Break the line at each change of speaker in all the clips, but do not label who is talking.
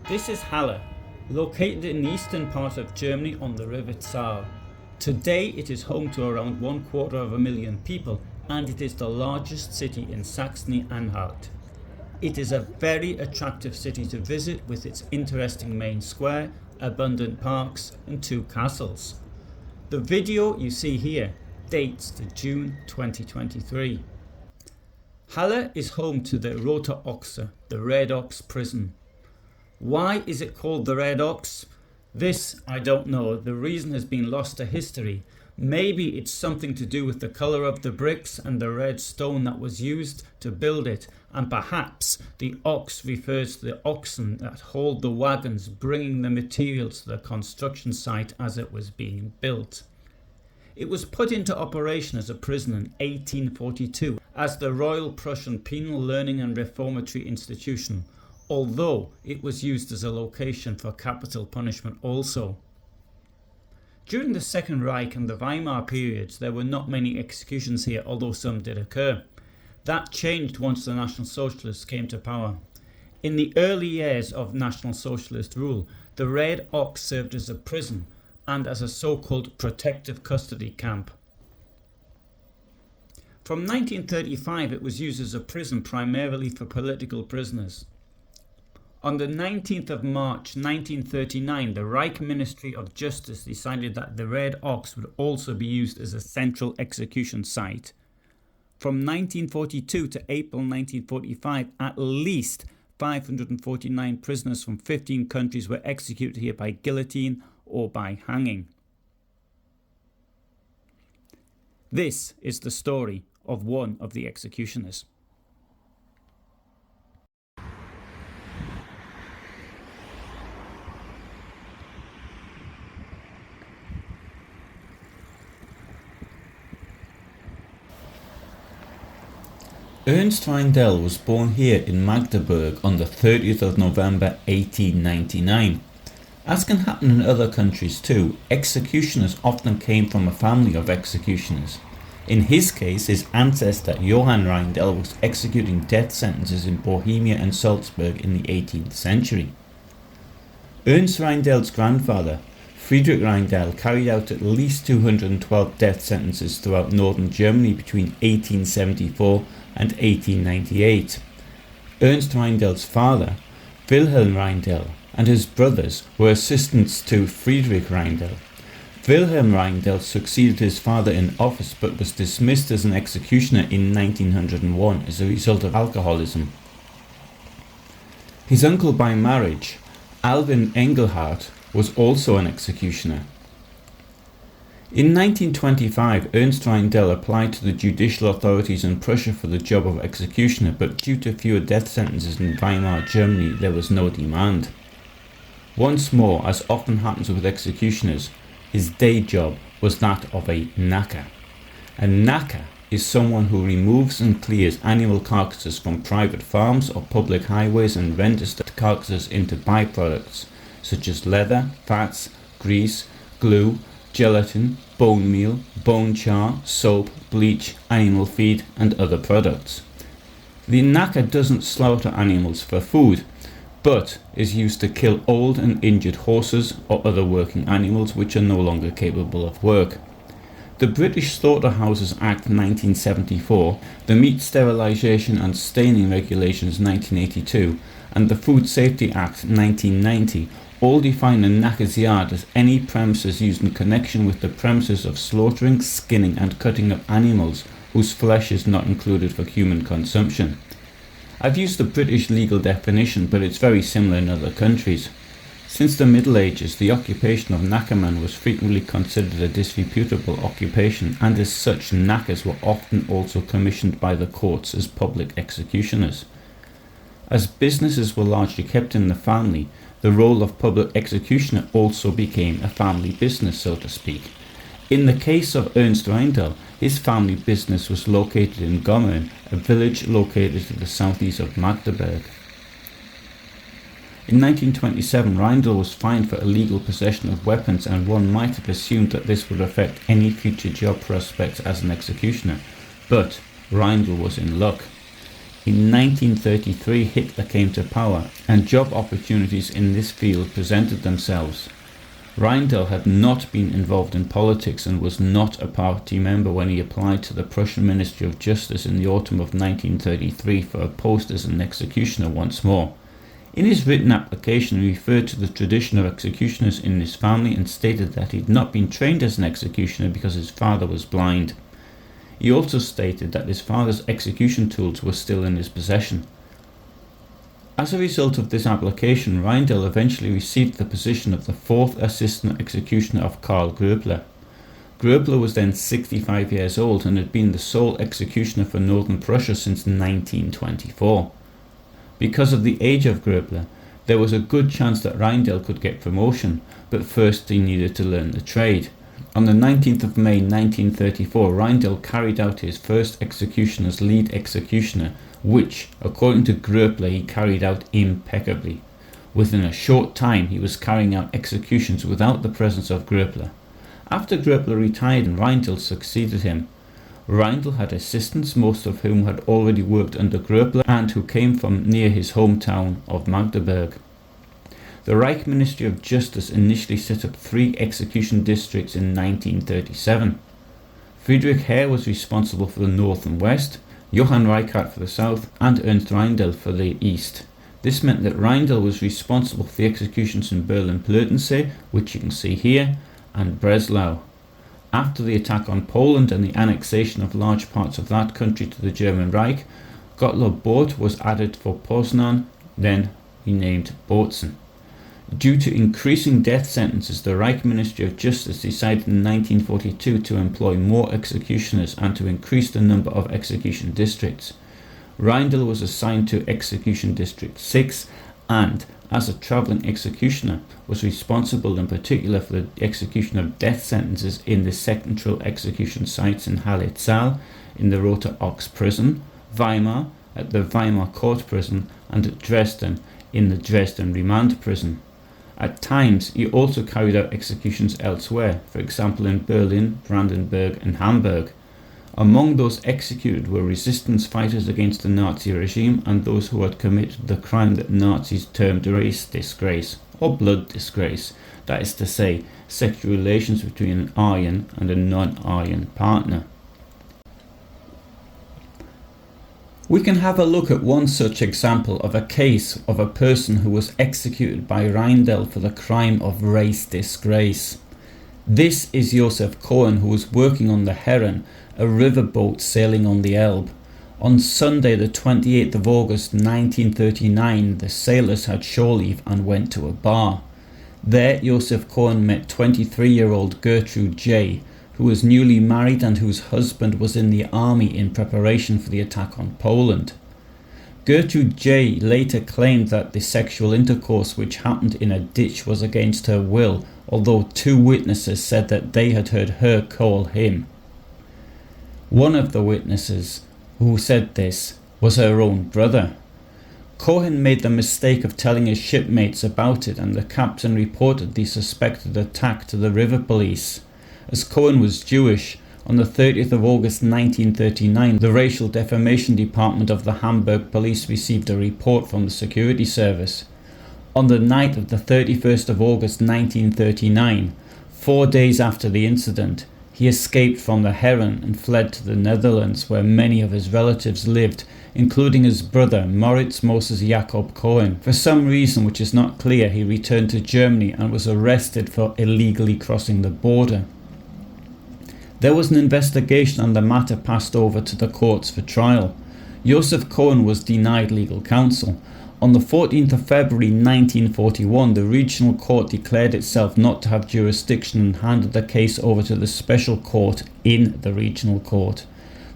This is Halle, located in the eastern part of Germany on the river Saale. Today it is home to around 250,000 people and it is the largest city in Saxony Anhalt. It is a very attractive city to visit with its interesting main square, abundant parks and 2 castles. The video you see here dates to June 2023. Halle is home to the Rote Ochse, the Red Ox prison. Why is it called the Red Ox? This I don't know. The reason has been lost to history. Maybe it's something to do with the colour of the bricks and the red stone that was used to build it, and perhaps the ox refers to the oxen that hauled the wagons bringing the materials to the construction site as it was being built. It was put into operation as a prison in 1842 as the Royal Prussian Penal Learning and Reformatory Institution, although it was used as a location for capital punishment also. During the Second Reich and the Weimar periods there were not many executions here, although some did occur. That changed once the National Socialists came to power. In the early years of National Socialist rule, the Red Ox served as a prison and as a so-called protective custody camp. From 1935 it was used as a prison primarily for political prisoners. On the 19th of March 1939, the Reich Ministry of Justice decided that the Red Ox would also be used as a central execution site. From 1942 to April 1945, at least 549 prisoners from 15 countries were executed here by guillotine or by hanging. This is the story of one of the executioners.
Ernst Reindel was born here in Magdeburg on the 30th of November 1899. As can happen in other countries too, executioners often came from a family of executioners. In his case, his ancestor Johann Reindel was executing death sentences in Bohemia and Salzburg in the 18th century. Ernst Reindel's grandfather, Friedrich Reindel, carried out at least 212 death sentences throughout northern Germany between 1874 and 1898. Ernst Reindel's father, Wilhelm Reindel, and his brothers were assistants to Friedrich Reindel. Wilhelm Reindel succeeded his father in office but was dismissed as an executioner in 1901 as a result of alcoholism. His uncle by marriage, Alvin Engelhardt, was also an executioner. In 1925, Ernst Reindel applied to the judicial authorities in Prussia for the job of executioner, but due to fewer death sentences in Weimar Germany, there was no demand. Once more, as often happens with executioners, his day job was that of a knacker. A knacker is someone who removes and clears animal carcasses from private farms or public highways and renders the carcasses into byproducts such as leather, fats, grease, glue, gelatin, bone meal, bone char, soap, bleach, animal feed and other products. The knacker doesn't slaughter animals for food, but is used to kill old and injured horses or other working animals which are no longer capable of work. The British Slaughterhouses Act 1974, the Meat Sterilisation and Staining Regulations 1982 and the Food Safety Act 1990 all define a knacker's yard as any premises used in connection with the premises of slaughtering, skinning and cutting of animals whose flesh is not included for human consumption. I've used the British legal definition, but it's very similar in other countries. Since the Middle Ages, the occupation of knackerman was frequently considered a disreputable occupation, and as such knackers were often also commissioned by the courts as public executioners. As businesses were largely kept in the family, the role of public executioner also became a family business, so to speak. In the case of Ernst Reindel, his family business was located in Gommern, a village located to the southeast of Magdeburg. In 1927, Reindel was fined for illegal possession of weapons, and one might have assumed that this would affect any future job prospects as an executioner, but Reindel was in luck. In 1933 Hitler came to power and job opportunities in this field presented themselves. Reindel had not been involved in politics and was not a party member when he applied to the Prussian Ministry of Justice in the autumn of 1933 for a post as an executioner once more. In his written application he referred to the tradition of executioners in his family and stated that he had not been trained as an executioner because his father was blind. He also stated that his father's execution tools were still in his possession. As a result of this application, Reindel eventually received the position of the 4th assistant executioner of Karl Gröbler. Gröbler was then 65 years old and had been the sole executioner for Northern Prussia since 1924. Because of the age of Gröbler, there was a good chance that Reindel could get promotion, but first he needed to learn the trade. On the 19th of May 1934, Reindel carried out his first execution as lead executioner, which, according to Gröbler, he carried out impeccably. Within a short time he was carrying out executions without the presence of Gröbler. After Gröbler retired and Reindel succeeded him, Reindel had assistants, most of whom had already worked under Gröbler and who came from near his hometown of Magdeburg. The Reich Ministry of Justice initially set up 3 execution districts in 1937. Friedrich Heer was responsible for the north and west, Johann Reichert for the south, and Ernst Reindel for the east. This meant that Reindel was responsible for the executions in Berlin-Plötzensee, which you can see here, and Breslau. After the attack on Poland and the annexation of large parts of that country to the German Reich, Gottlob Bort was added for Poznan, then renamed Bozen. Due to increasing death sentences, the Reich Ministry of Justice decided in 1942 to employ more executioners and to increase the number of execution districts. Reindel was assigned to Execution District 6 and, as a travelling executioner, was responsible in particular for the execution of death sentences in the central execution sites in Halle, Saale, in the Rote Ochse prison, Weimar, at the Weimar court prison, and at Dresden, in the Dresden remand prison. At times, he also carried out executions elsewhere, for example in Berlin, Brandenburg and Hamburg. Among those executed were resistance fighters against the Nazi regime and those who had committed the crime that Nazis termed race disgrace, or blood disgrace, that is to say, sexual relations between an Aryan and a non-Aryan partner. We can have a look at one such example of a case of a person who was executed by Reindel for the crime of race disgrace. This is Josef Cohen, who was working on the Heron, a riverboat sailing on the Elbe. On Sunday the 28th of August 1939 the sailors had shore leave and went to a bar. There Josef Cohen met 23-year-old Gertrude J., who was newly married and whose husband was in the army in preparation for the attack on Poland. Gertrude J. later claimed that the sexual intercourse which happened in a ditch was against her will, although 2 witnesses said that they had heard her call him. One of the witnesses who said this was her own brother. Cohen made the mistake of telling his shipmates about it, and the captain reported the suspected attack to the river police. As Cohen was Jewish, on the 30th of August 1939, the Racial Defamation Department of the Hamburg Police received a report from the security service. On the night of the 31st of August 1939, 4 days after the incident, he escaped from the Heron and fled to the Netherlands, where many of his relatives lived, including his brother Moritz Moses Jacob Cohen. For some reason which is not clear, he returned to Germany and was arrested for illegally crossing the border. There was an investigation and the matter passed over to the courts for trial. Josef Cohen was denied legal counsel. On the 14th of February 1941, the regional court declared itself not to have jurisdiction and handed the case over to the special court in the regional court.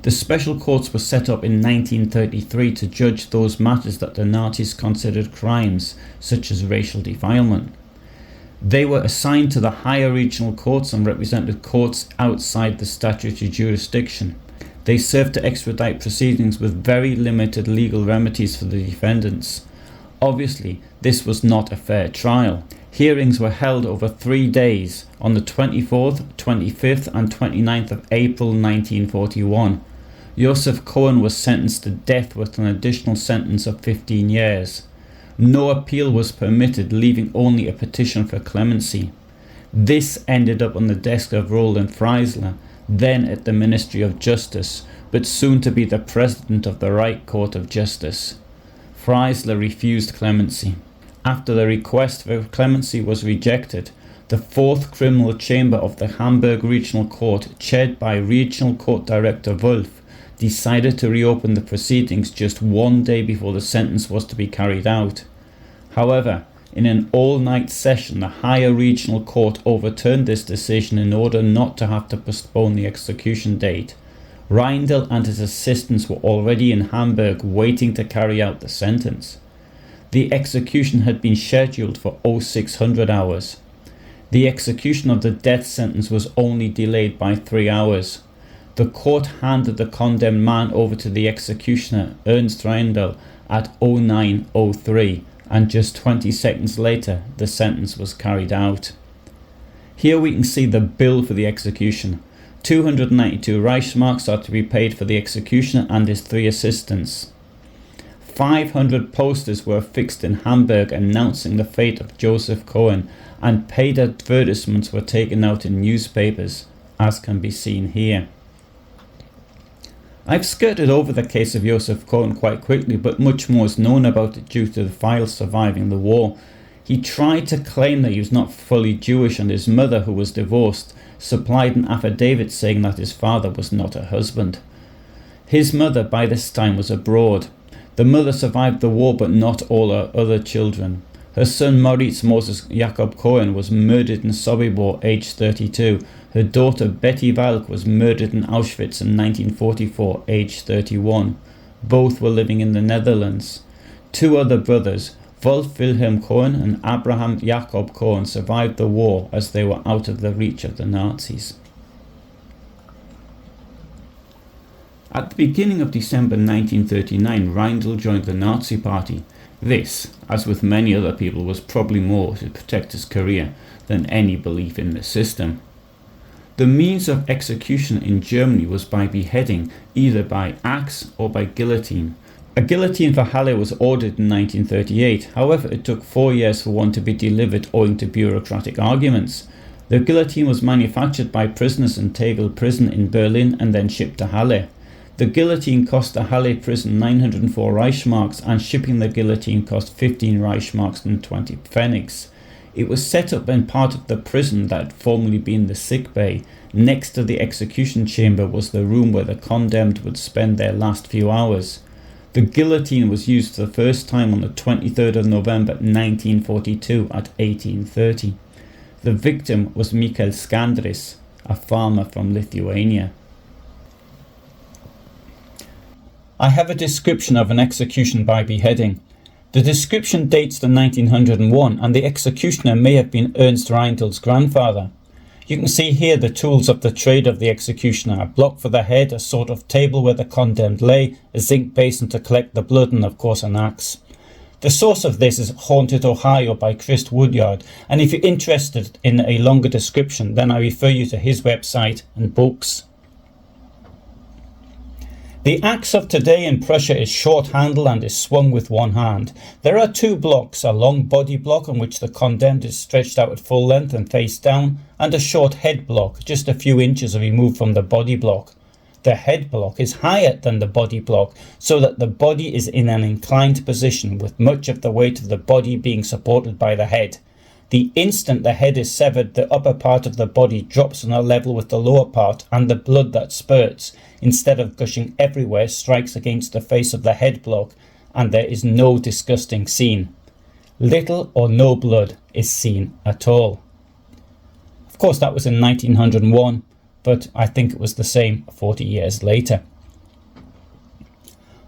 The special courts were set up in 1933 to judge those matters that the Nazis considered crimes, such as racial defilement. They were assigned to the higher regional courts and represented courts outside the statutory jurisdiction. They served to expedite proceedings with very limited legal remedies for the defendants. Obviously, this was not a fair trial. Hearings were held over 3 days on the 24th, 25th and 29th of April 1941. Joseph Cohen was sentenced to death with an additional sentence of 15 years. No appeal was permitted, leaving only a petition for clemency. This ended up on the desk of Roland Freisler, then at the Ministry of Justice, but soon to be the President of the Reich Court of Justice. Freisler refused clemency. After the request for clemency was rejected, the 4th Criminal Chamber of the Hamburg Regional Court, chaired by Regional Court Director Wolf, decided to reopen the proceedings just one day before the sentence was to be carried out. However, in an all-night session, the higher regional court overturned this decision in order not to have to postpone the execution date. Reindel and his assistants were already in Hamburg waiting to carry out the sentence. The execution had been scheduled for 0600 hours. The execution of the death sentence was only delayed by 3 hours. The court handed the condemned man over to the executioner, Ernst Reindel, at 0903, and just 20 seconds later the sentence was carried out. Here we can see the bill for the execution. 292 Reichsmarks are to be paid for the executioner and his 3 assistants. 500 posters were affixed in Hamburg announcing the fate of Joseph Cohen, and paid advertisements were taken out in newspapers, as can be seen here. I've skirted over the case of Joseph Cohen quite quickly, but much more is known about it due to the files surviving the war. He tried to claim that he was not fully Jewish, and his mother, who was divorced, supplied an affidavit saying that his father was not her husband. His mother by this time was abroad. The mother survived the war, but not all her other children. Her son Moritz Moses Jakob Cohen was murdered in Sobibor, aged 32. Her daughter Betty Valk was murdered in Auschwitz in 1944, aged 31. Both were living in the Netherlands. 2 other brothers, Wolf Wilhelm Cohen and Abraham Jakob Cohen, survived the war as they were out of the reach of the Nazis. At the beginning of December 1939, Reindel joined the Nazi Party. This, as with many other people, was probably more to protect his career than any belief in the system. The means of execution in Germany was by beheading, either by axe or by guillotine. A guillotine for Halle was ordered in 1938, however it took 4 years for one to be delivered owing to bureaucratic arguments. The guillotine was manufactured by prisoners in Tegel prison in Berlin and then shipped to Halle. The guillotine cost the Halle prison 904 Reichsmarks, and shipping the guillotine cost 15 Reichsmarks and 20 pfennigs. It was set up in part of the prison that had formerly been the sick bay. Next to the execution chamber was the room where the condemned would spend their last few hours. The guillotine was used for the first time on the 23rd of November 1942 at 1830. The victim was Michael Skandris, a farmer from Lithuania. I have a description of an execution by beheading. The description dates to 1901, and the executioner may have been Ernst Reindel's grandfather. You can see here the tools of the trade of the executioner: a block for the head, a sort of table where the condemned lay, a zinc basin to collect the blood, and of course an axe. The source of this is Haunted Ohio by Chris Woodyard, and if you're interested in a longer description, then I refer you to his website and books. The axe of today in Prussia is short-handled and is swung with one hand. There are 2 blocks, a long body block on which the condemned is stretched out at full length and face down, and a short head block, just a few inches removed from the body block. The head block is higher than the body block, so that the body is in an inclined position, with much of the weight of the body being supported by the head. The instant the head is severed, the upper part of the body drops on a level with the lower part, and the blood that spurts, instead of gushing everywhere, strikes against the face of the head block, and there is no disgusting scene. Little or no blood is seen at all. Of course, that was in 1901, but I think it was the same 40 years later.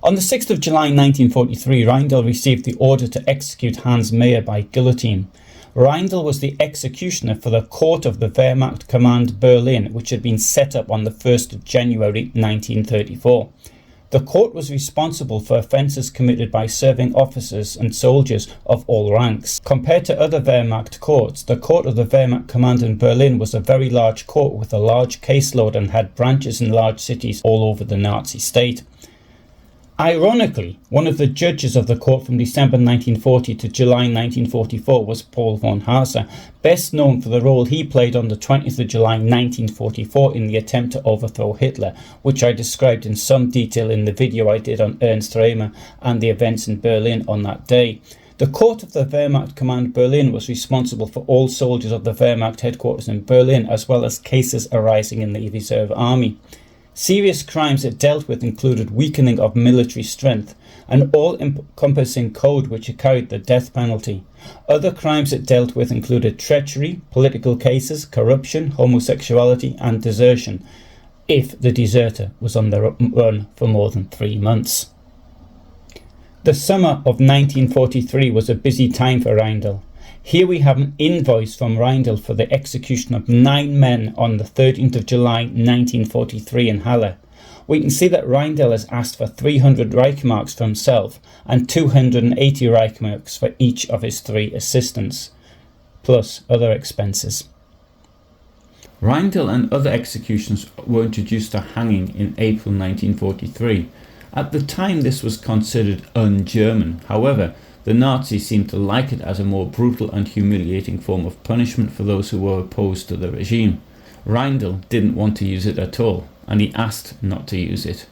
On the 6th of July 1943, Reindel received the order to execute Hans Meyer by guillotine. Reindel was the executioner for the Court of the Wehrmacht Command Berlin, which had been set up on the 1st of January 1934.
The court was responsible for offences committed by serving officers and soldiers of all ranks. Compared to other Wehrmacht courts, the court of the Wehrmacht command in Berlin was a very large court with a large caseload and had branches in large cities all over the Nazi state. Ironically, one of the judges of the court from December 1940 to July 1944 was Paul von Haase, best known for the role he played on the 20th of July 1944 in the attempt to overthrow Hitler, which I described in some detail in the video I did on Ernst Reindel and the events in Berlin on that day. The court of the Wehrmacht command Berlin was responsible for all soldiers of the Wehrmacht headquarters in Berlin, as well as cases arising in the reserve army. Serious crimes it dealt with included weakening of military strength, an all-encompassing code which carried the death penalty. Other crimes it dealt with included treachery, political cases, corruption, homosexuality and desertion, if the deserter was on the run for more than 3 months. The summer of 1943 was a busy time for Reindel. Here we have an invoice from Reindel for the execution of 9 men on the 13th of July 1943 in Halle. We can see that Reindel has asked for 300 Reichmarks for himself and 280 Reichmarks for each of his 3 assistants, plus other expenses.
Reindel and other executions were introduced to hanging in April 1943. At the time this was considered un-German. However, the Nazis seemed to like it as a more brutal and humiliating form of punishment for those who were opposed to the regime. Reindel didn't want to use it at all, and he asked not to use it.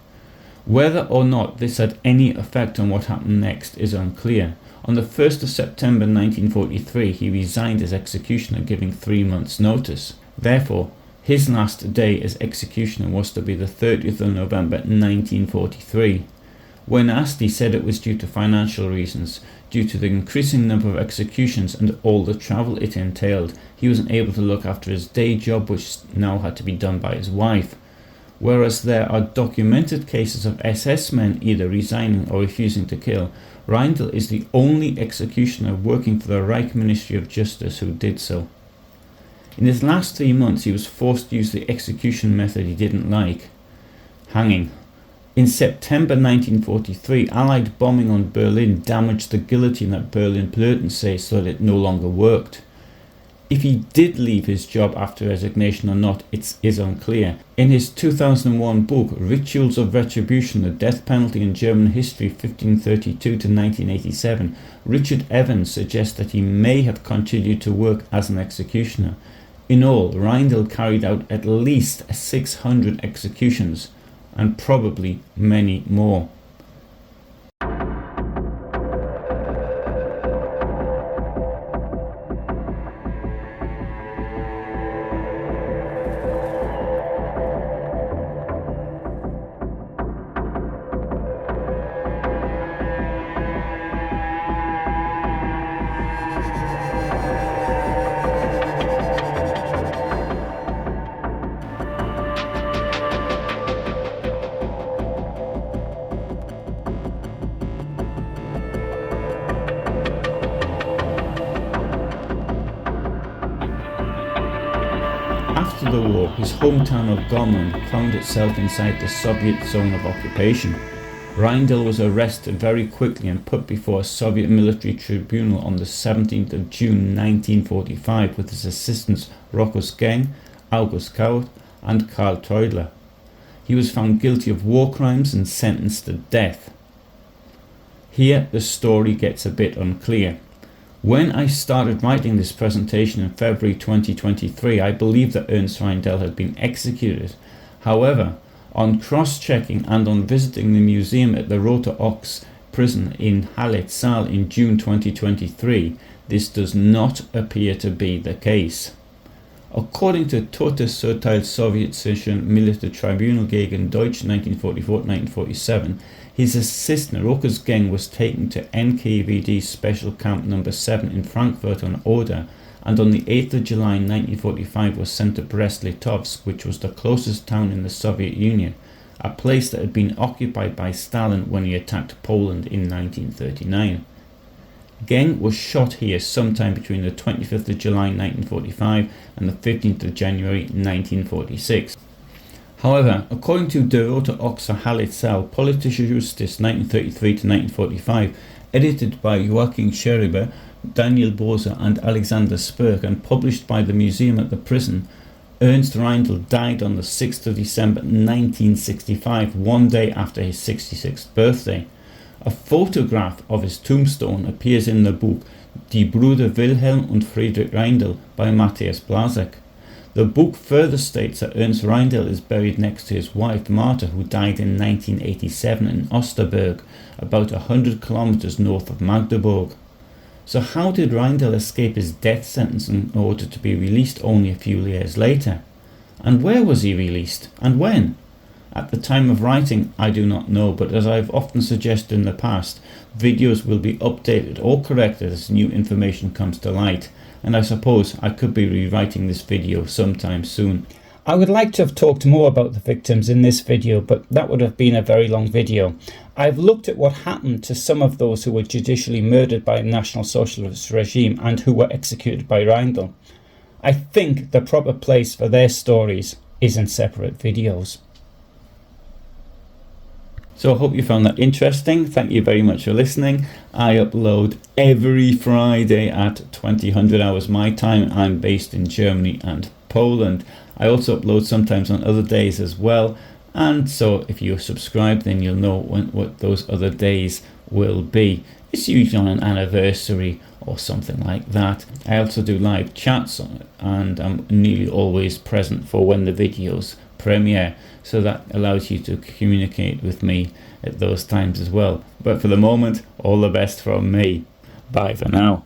Whether or not this had any effect on what happened next is unclear. On the 1st of September 1943 he resigned as executioner, giving 3 months' notice. Therefore, his last day as executioner was to be the 30th of November 1943. When asked, he said it was due to financial reasons. Due to the increasing number of executions and all the travel it entailed, he wasn't able to look after his day job, which now had to be done by his wife. Whereas there are documented cases of SS men either resigning or refusing to kill, Reindel is the only executioner working for the Reich Ministry of Justice who did so. In his last 3 months he was forced to use the execution method he didn't like: hanging. In September 1943, Allied bombing on Berlin damaged the guillotine at Berlin-Plötzensee so that it no longer worked. If he did leave his job after resignation or not, it is unclear. In his 2001 book, Rituals of Retribution, The Death Penalty in German History 1532 to 1987, Richard Evans suggests that he may have continued to work as an executioner. In all, Reindel carried out at least 600 executions, and probably many more. After the war, his hometown of Gomel found itself inside the Soviet zone of occupation. Reindel was arrested very quickly and put before a Soviet military tribunal on the 17th of June 1945 with his assistants Rokus Geng, August Kaut and Karl Teudler. He was found guilty of war crimes and sentenced to death. Here the story gets a bit unclear. When I started writing this presentation in February 2023, I believed that Ernst Reindel had been executed. However, on cross-checking and on visiting the museum at the Rote Ochse prison in Halle, Saale in June 2023, this does not appear to be the case. According to Todesurteil Sowjetischen Militärtribunal gegen Deutsch 1944-1947, his assistant Rokus Geng was taken to NKVD Special Camp No. 7 in Frankfurt on Oder, and on the 8th of July 1945 was sent to Brest-Litovsk, which was the closest town in the Soviet Union, a place that had been occupied by Stalin when he attacked Poland in 1939. Geng was shot here sometime between the 25th of July 1945 and the 15th of January 1946. However, according to the Rote Ochse Halle Saale, Politische Justiz 1933 to 1945, edited by Joachim Scheriber, Daniel Bose and Alexander Spurk and published by the museum at the prison, Ernst Reindel died on the 6th of December 1965, one day after his 66th birthday. A photograph of his tombstone appears in the book Die Brüder Wilhelm und Friedrich Reindel by Matthias Blasek. The book further states that Ernst Reindel is buried next to his wife Martha, who died in 1987 in Osterberg, about 100 kilometers north of Magdeburg. So how did Reindel escape his death sentence in order to be released only a few years later? And where was he released, and when? At the time of writing, I do not know, but as I've often suggested in the past, videos will be updated or corrected as new information comes to light, and I suppose I could be rewriting this video sometime soon. I would like to have talked more about the victims in this video, but that would have been a very long video. I've looked at what happened to some of those who were judicially murdered by the National Socialist regime and who were executed by Reindel. I think the proper place for their stories is in separate videos. So I hope you found that interesting. Thank you very much for listening. I upload every Friday at 2000 hours my time. I'm based in Germany and Poland. I also upload sometimes on other days as well. And so if you're subscribed, then you'll know what those other days will be. It's usually on an anniversary or something like that. I also do live chats and I'm nearly always present for when the videos premiere. So that allows you to communicate with me at those times as well. But for the moment, all the best from me. Bye for now.